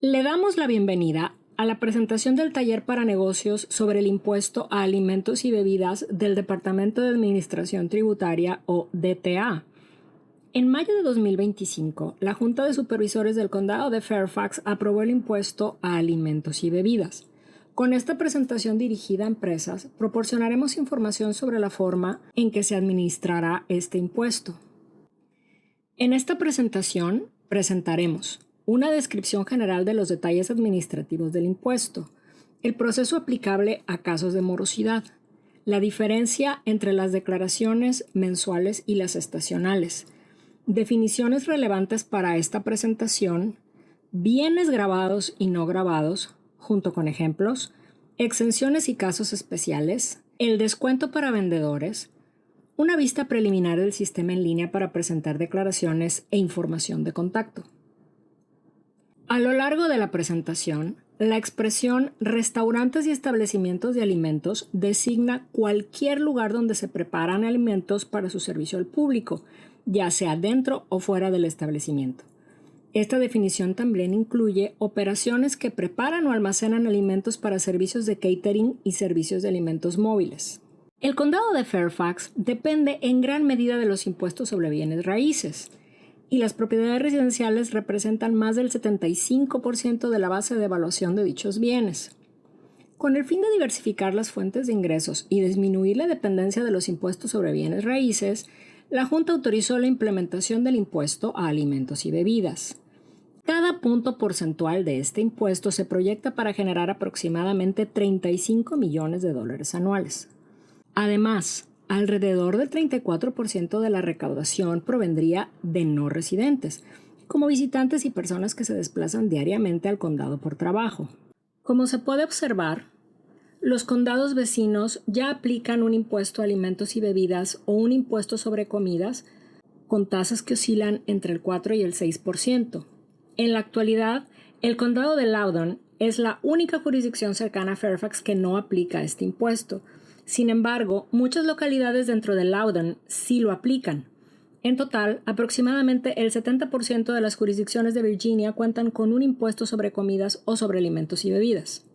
Le damos la bienvenida a la presentación del taller para negocios sobre el impuesto a alimentos y bebidas del Departamento de Administración Tributaria o DTA. En mayo de 2025, la Junta de Supervisores del Condado de Fairfax aprobó el impuesto a alimentos y bebidas. Con esta presentación dirigida a empresas, proporcionaremos información sobre la forma en que se administrará este impuesto. En esta presentación presentaremos una descripción general de los detalles administrativos del impuesto, el proceso aplicable a casos de morosidad, la diferencia entre las declaraciones mensuales y las estacionales, definiciones relevantes para esta presentación, bienes gravados y no gravados, junto con ejemplos, exenciones y casos especiales, el descuento para vendedores, una vista preliminar del sistema en línea para presentar declaraciones e información de contacto. A lo largo de la presentación, la expresión restaurantes y establecimientos de alimentos designa cualquier lugar donde se preparan alimentos para su servicio al público, ya sea dentro o fuera del establecimiento. Esta definición también incluye operaciones que preparan o almacenan alimentos para servicios de catering y servicios de alimentos móviles. El condado de Fairfax depende en gran medida de los impuestos sobre bienes raíces, y las propiedades residenciales representan más del 75% de la base de evaluación de dichos bienes. Con el fin de diversificar las fuentes de ingresos y disminuir la dependencia de los impuestos sobre bienes raíces, la Junta autorizó la implementación del impuesto a alimentos y bebidas. Cada punto porcentual de este impuesto se proyecta para generar aproximadamente $35 millones anuales. Además, alrededor del 34% de la recaudación provendría de no residentes, como visitantes y personas que se desplazan diariamente al condado por trabajo. Como se puede observar, los condados vecinos ya aplican un impuesto a alimentos y bebidas o un impuesto sobre comidas con tasas que oscilan entre el 4 y el 6%. En la actualidad, el condado de Loudoun es la única jurisdicción cercana a Fairfax que no aplica este impuesto. Sin embargo, muchas localidades dentro de Loudoun sí lo aplican. En total, aproximadamente el 70% de las jurisdicciones de Virginia cuentan con un impuesto sobre comidas o sobre alimentos y bebidas.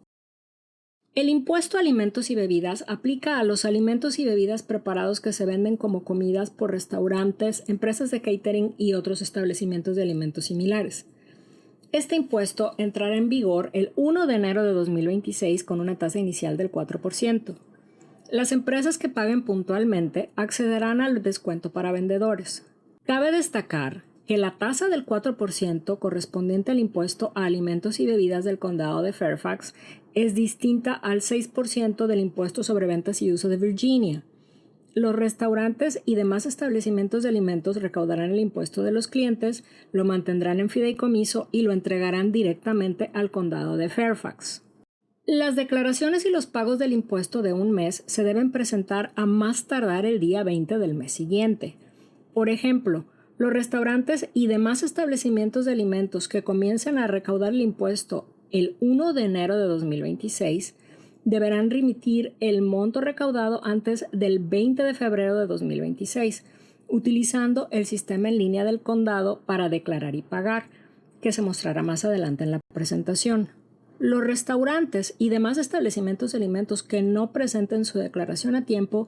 El impuesto a alimentos y bebidas aplica a los alimentos y bebidas preparados que se venden como comidas por restaurantes, empresas de catering y otros establecimientos de alimentos similares. Este impuesto entrará en vigor el 1 de enero de 2026 con una tasa inicial del 4%. Las empresas que paguen puntualmente accederán al descuento para vendedores. Cabe destacar que la tasa del 4% correspondiente al impuesto a alimentos y bebidas del condado de Fairfax es distinta al 6% del impuesto sobre ventas y uso de Virginia. Los restaurantes y demás establecimientos de alimentos recaudarán el impuesto de los clientes, lo mantendrán en fideicomiso y lo entregarán directamente al condado de Fairfax. Las declaraciones y los pagos del impuesto de un mes se deben presentar a más tardar el día 20 del mes siguiente. Por ejemplo, los restaurantes y demás establecimientos de alimentos que comiencen a recaudar el impuesto el 1 de enero de 2026 deberán remitir el monto recaudado antes del 20 de febrero de 2026, utilizando el sistema en línea del condado para declarar y pagar, que se mostrará más adelante en la presentación. Los restaurantes y demás establecimientos de alimentos que no presenten su declaración a tiempo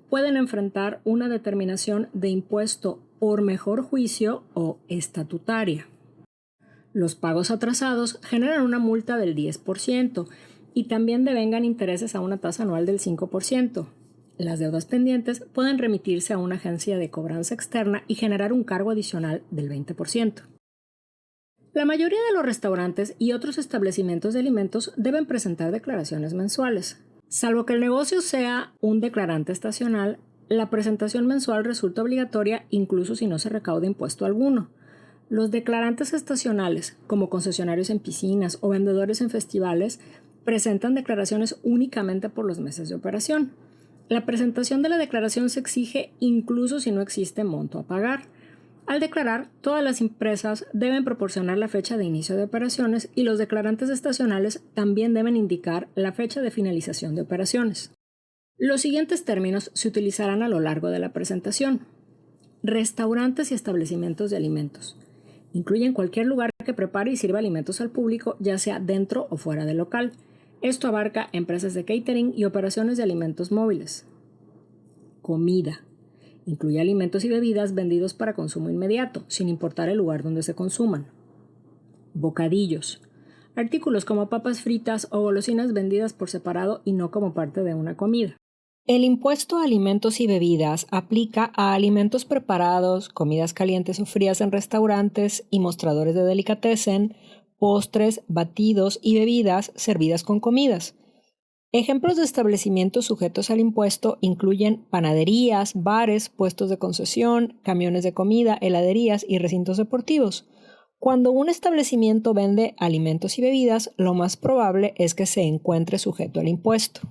pueden enfrentar una determinación de impuesto por mejor juicio o estatutaria. Los pagos atrasados generan una multa del 10% y también devengan intereses a una tasa anual del 5%. Las deudas pendientes pueden remitirse a una agencia de cobranza externa y generar un cargo adicional del 20%. La mayoría de los restaurantes y otros establecimientos de alimentos deben presentar declaraciones mensuales. Salvo que el negocio sea un declarante estacional, la presentación mensual resulta obligatoria incluso si no se recauda impuesto alguno. Los declarantes estacionales, como concesionarios en piscinas o vendedores en festivales, presentan declaraciones únicamente por los meses de operación. La presentación de la declaración se exige incluso si no existe monto a pagar. Al declarar, todas las empresas deben proporcionar la fecha de inicio de operaciones y los declarantes estacionales también deben indicar la fecha de finalización de operaciones. Los siguientes términos se utilizarán a lo largo de la presentación. Restaurantes y establecimientos de alimentos. Incluyen cualquier lugar que prepare y sirva alimentos al público, ya sea dentro o fuera del local. Esto abarca empresas de catering y operaciones de alimentos móviles. Comida. Incluye alimentos y bebidas vendidos para consumo inmediato, sin importar el lugar donde se consuman. Bocadillos. Artículos como papas fritas o golosinas vendidas por separado y no como parte de una comida. El impuesto a alimentos y bebidas aplica a alimentos preparados, comidas calientes o frías en restaurantes y mostradores de delicatessen, postres, batidos y bebidas servidas con comidas. Ejemplos de establecimientos sujetos al impuesto incluyen panaderías, bares, puestos de concesión, camiones de comida, heladerías y recintos deportivos. Cuando un establecimiento vende alimentos y bebidas, lo más probable es que se encuentre sujeto al impuesto.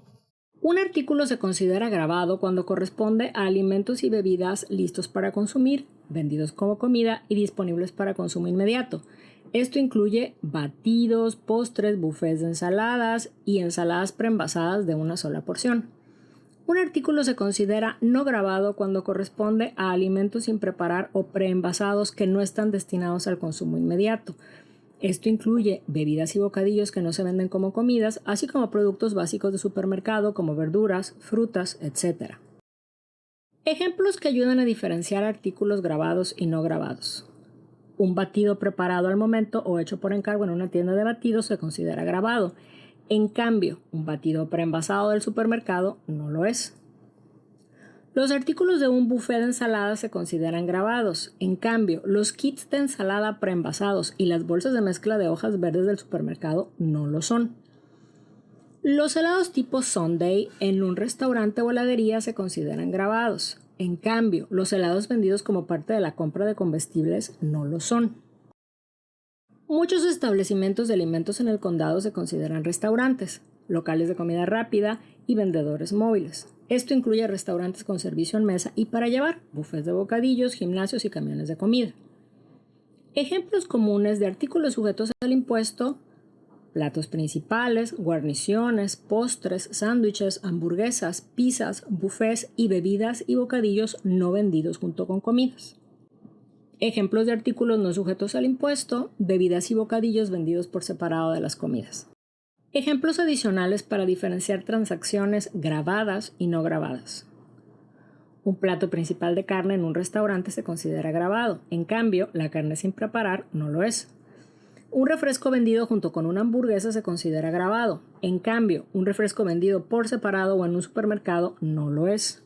Un artículo se considera grabado cuando corresponde a alimentos y bebidas listos para consumir, vendidos como comida y disponibles para consumo inmediato. Esto incluye batidos, postres, buffets de ensaladas y ensaladas preenvasadas de una sola porción. Un artículo se considera no grabado cuando corresponde a alimentos sin preparar o preenvasados que no están destinados al consumo inmediato. Esto incluye bebidas y bocadillos que no se venden como comidas, así como productos básicos de supermercado como verduras, frutas, etc. Ejemplos que ayudan a diferenciar artículos grabados y no grabados. Un batido preparado al momento o hecho por encargo en una tienda de batidos se considera grabado. En cambio, un batido preenvasado del supermercado no lo es. Los artículos de un buffet de ensaladas se consideran grabados. En cambio, los kits de ensalada preenvasados y las bolsas de mezcla de hojas verdes del supermercado no lo son. Los helados tipo sundae en un restaurante o heladería se consideran grabados. En cambio, los helados vendidos como parte de la compra de comestibles no lo son. Muchos establecimientos de alimentos en el condado se consideran restaurantes, locales de comida rápida y vendedores móviles. Esto incluye restaurantes con servicio en mesa y para llevar, bufés de bocadillos, gimnasios y camiones de comida. Ejemplos comunes de artículos sujetos al impuesto: platos principales, guarniciones, postres, sándwiches, hamburguesas, pizzas, bufés y bebidas y bocadillos no vendidos junto con comidas. Ejemplos de artículos no sujetos al impuesto: bebidas y bocadillos vendidos por separado de las comidas. Ejemplos adicionales para diferenciar transacciones grabadas y no grabadas. Un plato principal de carne en un restaurante se considera grabado. En cambio, la carne sin preparar no lo es. Un refresco vendido junto con una hamburguesa se considera grabado. En cambio, un refresco vendido por separado o en un supermercado no lo es.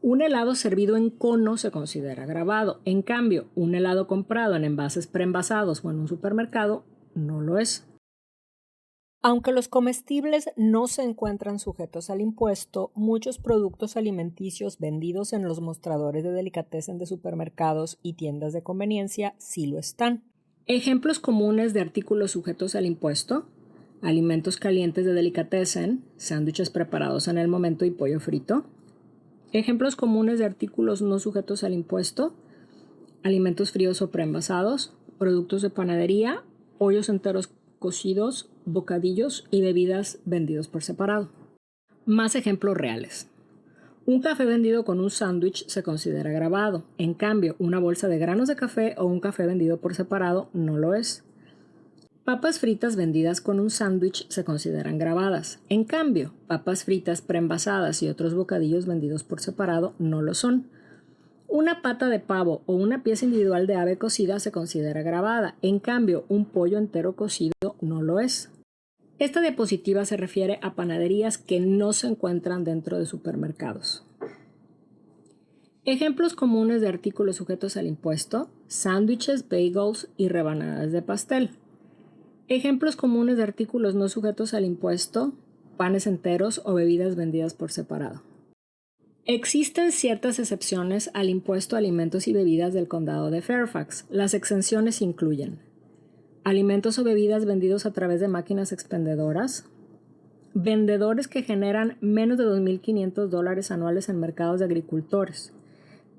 Un helado servido en cono se considera grabado. En cambio, un helado comprado en envases preenvasados o en un supermercado no lo es. Aunque los comestibles no se encuentran sujetos al impuesto, muchos productos alimenticios vendidos en los mostradores de delicatessen de supermercados y tiendas de conveniencia sí lo están. Ejemplos comunes de artículos sujetos al impuesto: alimentos calientes de delicatessen, sándwiches preparados en el momento y pollo frito. Ejemplos comunes de artículos no sujetos al impuesto: alimentos fríos o preenvasados, productos de panadería, pollos enteros cocidos, bocadillos y bebidas vendidos por separado. Más ejemplos reales. Un café vendido con un sándwich se considera grabado. En cambio, una bolsa de granos de café o un café vendido por separado no lo es. Papas fritas vendidas con un sándwich se consideran grabadas. En cambio, papas fritas preenvasadas y otros bocadillos vendidos por separado no lo son. Una pata de pavo o una pieza individual de ave cocida se considera grabada. En cambio, un pollo entero cocido no lo es. Esta diapositiva se refiere a panaderías que no se encuentran dentro de supermercados. Ejemplos comunes de artículos sujetos al impuesto: sándwiches, bagels y rebanadas de pastel. Ejemplos comunes de artículos no sujetos al impuesto: panes enteros o bebidas vendidas por separado. Existen ciertas excepciones al impuesto a alimentos y bebidas del condado de Fairfax. Las exenciones incluyen alimentos o bebidas vendidos a través de máquinas expendedoras, vendedores que generan menos de $2,500 anuales en mercados de agricultores.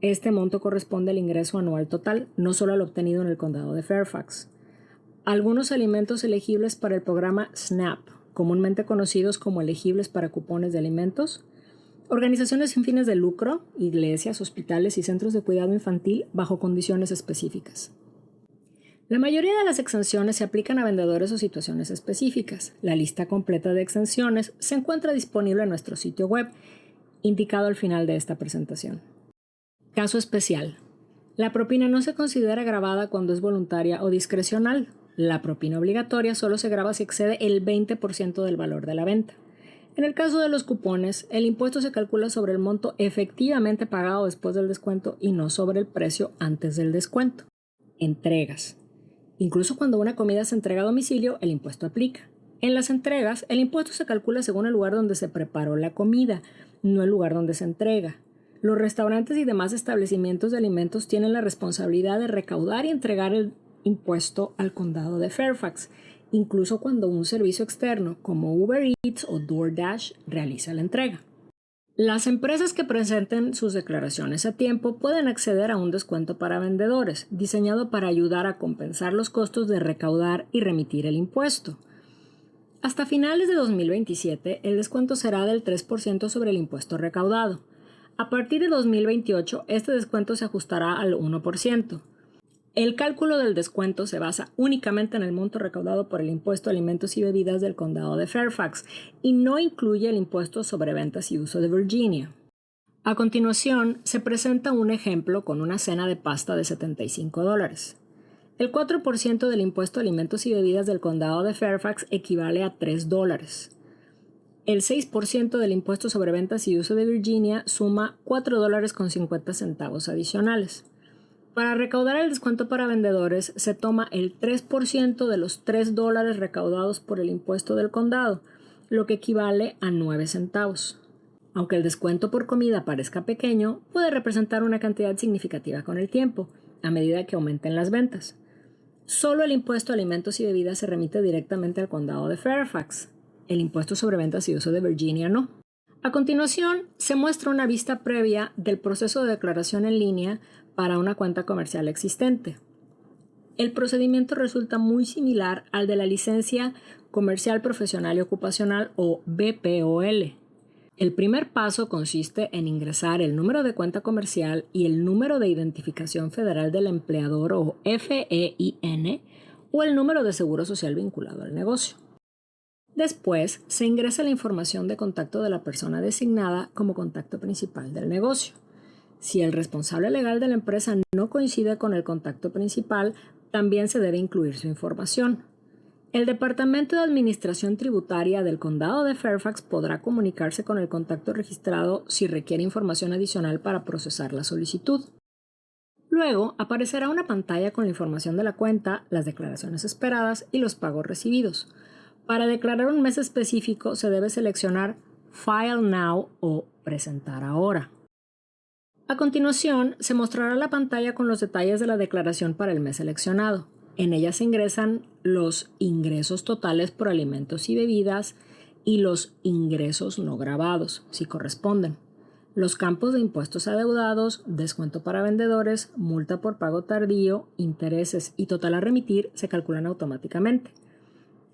Este monto corresponde al ingreso anual total, no solo al obtenido en el condado de Fairfax. Algunos alimentos elegibles para el programa SNAP, comúnmente conocidos como elegibles para cupones de alimentos. Organizaciones sin fines de lucro, iglesias, hospitales y centros de cuidado infantil bajo condiciones específicas. La mayoría de las exenciones se aplican a vendedores o situaciones específicas. La lista completa de exenciones se encuentra disponible en nuestro sitio web, indicado al final de esta presentación. Caso especial. La propina no se considera gravada cuando es voluntaria o discrecional. La propina obligatoria solo se grava si excede el 20% del valor de la venta. En el caso de los cupones, el impuesto se calcula sobre el monto efectivamente pagado después del descuento y no sobre el precio antes del descuento. Entregas. Incluso cuando una comida se entrega a domicilio, el impuesto aplica. En las entregas, el impuesto se calcula según el lugar donde se preparó la comida, no el lugar donde se entrega. Los restaurantes y demás establecimientos de alimentos tienen la responsabilidad de recaudar y entregar el impuesto al condado de Fairfax, incluso cuando un servicio externo como Uber Eats o DoorDash realiza la entrega. Las empresas que presenten sus declaraciones a tiempo pueden acceder a un descuento para vendedores, diseñado para ayudar a compensar los costos de recaudar y remitir el impuesto. Hasta finales de 2027, el descuento será del 3% sobre el impuesto recaudado. A partir de 2028, este descuento se ajustará al 1%. El cálculo del descuento se basa únicamente en el monto recaudado por el impuesto a alimentos y bebidas del condado de Fairfax y no incluye el impuesto sobre ventas y uso de Virginia. A continuación, se presenta un ejemplo con una cena de pasta de $75. El 4% del impuesto a alimentos y bebidas del condado de Fairfax equivale a $3. El 6% del impuesto sobre ventas y uso de Virginia suma $4.50 adicionales. Para recaudar el descuento para vendedores, se toma el 3% de los $3 recaudados por el impuesto del condado, lo que equivale a 9 centavos. Aunque el descuento por comida parezca pequeño, puede representar una cantidad significativa con el tiempo, a medida que aumenten las ventas. Solo el impuesto a alimentos y bebidas se remite directamente al condado de Fairfax. El impuesto sobre ventas y uso de Virginia no. A continuación, se muestra una vista previa del proceso de declaración en línea para una cuenta comercial existente. El procedimiento resulta muy similar al de la licencia comercial profesional y ocupacional o BPOL. El primer paso consiste en ingresar el número de cuenta comercial y el número de identificación federal del empleador o FEIN o el número de seguro social vinculado al negocio. Después, se ingresa la información de contacto de la persona designada como contacto principal del negocio. Si el responsable legal de la empresa no coincide con el contacto principal, también se debe incluir su información. El Departamento de Administración Tributaria del Condado de Fairfax podrá comunicarse con el contacto registrado si requiere información adicional para procesar la solicitud. Luego, aparecerá una pantalla con la información de la cuenta, las declaraciones esperadas y los pagos recibidos. Para declarar un mes específico, se debe seleccionar File Now o Presentar ahora. A continuación, se mostrará la pantalla con los detalles de la declaración para el mes seleccionado. En ella se ingresan los ingresos totales por alimentos y bebidas y los ingresos no gravados, si corresponden. Los campos de impuestos adeudados, descuento para vendedores, multa por pago tardío, intereses y total a remitir se calculan automáticamente.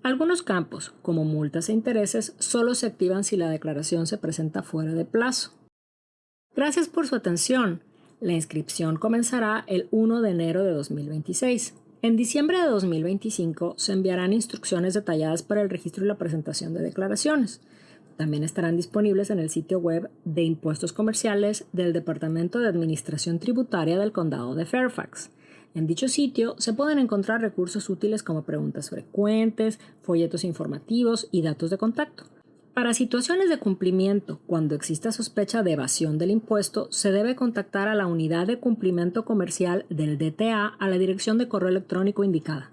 Algunos campos, como multas e intereses, solo se activan si la declaración se presenta fuera de plazo. Gracias por su atención. La inscripción comenzará el 1 de enero de 2026. En diciembre de 2025 se enviarán instrucciones detalladas para el registro y la presentación de declaraciones. También estarán disponibles en el sitio web de impuestos comerciales del Departamento de Administración Tributaria del Condado de Fairfax. En dicho sitio se pueden encontrar recursos útiles como preguntas frecuentes, folletos informativos y datos de contacto. Para situaciones de cumplimiento, cuando exista sospecha de evasión del impuesto, se debe contactar a la unidad de cumplimiento comercial del DTA a la dirección de correo electrónico indicada.